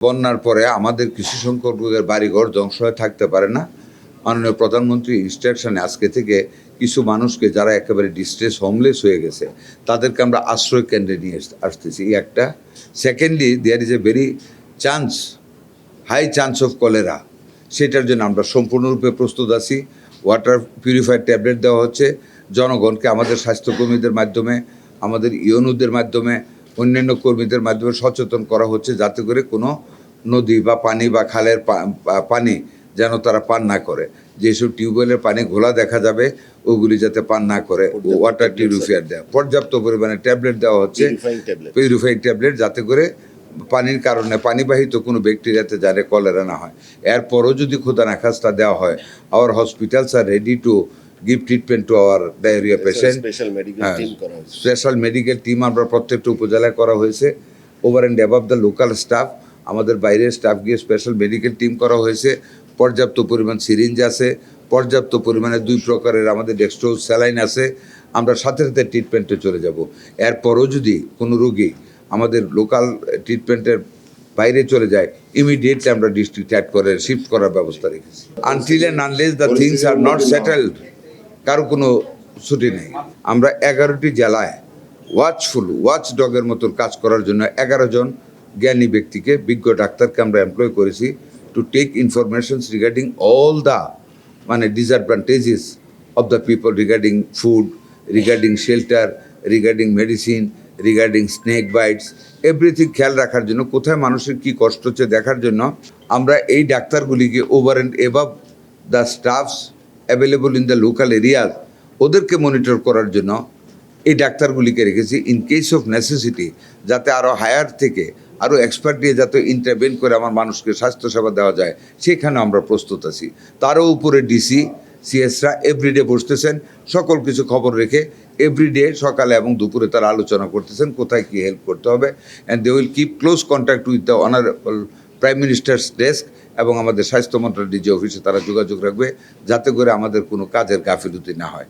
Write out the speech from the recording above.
বন্যার পরে আমাদের কিছু সংখ্যক লোকের বাড়িঘর ধ্বংস হয়ে থাকতে পারে না। মাননীয় প্রধানমন্ত্রী ইনস্ট্রাকশনে আজকে থেকে কিছু মানুষকে যারা একেবারে ডিস্ট্রেস হোমলেস হয়ে গেছে তাদেরকে আমরা আশ্রয় কেন্দ্রে নিয়ে আসতেছি। এই একটা। Secondly, there is a very high chance of cholera. সেটার জন্য আমরা সম্পূর্ণরূপে প্রস্তুত আছি। ওয়াটার পিউরিফায়ার ট্যাবলেট দেওয়া হচ্ছে জনগণকে, আমাদের স্বাস্থ্যকর্মীদের মাধ্যমে, আমাদের ইউনুদের মাধ্যমে, অন্যান্য কর্মীদের মাধ্যমে সচেতন করা হচ্ছে যাতে করে কোনো নদী বা পানি বা খালের পানি যেন তারা পান না করে। যেসব টিউবওয়েলের পানি ঘোলা দেখা যাবে ওগুলি যাতে পান না করে ওয়াটার পিউরিফায়ার দেওয়া, পর্যাপ্ত পরিমাণে ট্যাবলেট দেওয়া হচ্ছে, পিউরিফাইং ট্যাবলেট, যাতে করে পানির কারণে পানিবাহিত কোনো ব্যাকটেরিয়াতে যাতে কলেরা না হয়। এরপরও যদি খোদা না খাস্তা দেওয়া হয়, our hospitals are ready to give treatment to our diarrhea patient. Special medical team আমরা প্রত্যেকটা উপজেলায় করা হয়েছে। Over and above the local staff, আমাদের বাইরের স্টাফ গিয়ে স্পেশাল মেডিকেল টিম করা হয়েছে। পর্যাপ্ত পরিমাণ সিরিঞ্জ আছে, পর্যাপ্ত পরিমাণে 2 প্রকারের আমাদের ডেক্সট্রোজ স্যালাইন আছে। আমরা সাথে সাথে ট্রিটমেন্টে চলে যাব। এরপরও যদি কোনো রোগী আমাদের লোকাল ট্রিটমেন্টের বাইরে চলে যায়, ইমিডিয়েটলি আমরা ডিস্ট্রিক্ট অ্যাড করে শিফট করার ব্যবস্থা রেখেছি। Until and unless the things are not settled, কারো কোনো ছুটি নেই। আমরা 11টি জেলায় ওয়াচ ডগের মতন কাজ করার জন্য 11 জন জ্ঞানী ব্যক্তিকে, বিজ্ঞ ডাক্তারকে আমরা এমপ্লয় করেছি to take informations regarding all the disadvantages of the people, regarding food, regarding shelter, regarding medicine, regarding snake bites, everything খেয়াল রাখার জন্য, কোথায় মানুষের কী কষ্ট হচ্ছে দেখার জন্য আমরা এই ডাক্তারগুলিকে over and above the staffs available in the local areas, ওদেরকে মনিটর করার জন্য এই ডাক্তারগুলিকে রেখেছি। ইন কেস অফ নেসেসিটি যাতে আরও হায়ার থেকে আরও এক্সপার্ট দিয়ে যাতে ইন্টারভেন করে আমার মানুষকে স্বাস্থ্যসেবা দেওয়া যায়, সেখানে আমরা প্রস্তুত আছি। তারও উপরে ডিসি সিএসরা এভরিডে বসতেছেন, সকল কিছু খবর রেখে এভরিডে সকালে এবং দুপুরে তারা আলোচনা করতেছেন কোথায় কী হেল্প করতে হবে। And they will keep close contact with the honourable prime minister's desk এবং আমাদের স্বাস্থ্য মন্ত্রণালয়ের ডিজি অফিসে তারা যোগাযোগ রাখবে যাতে করে আমাদের কোনো কাজের গাফিলতি না হয়।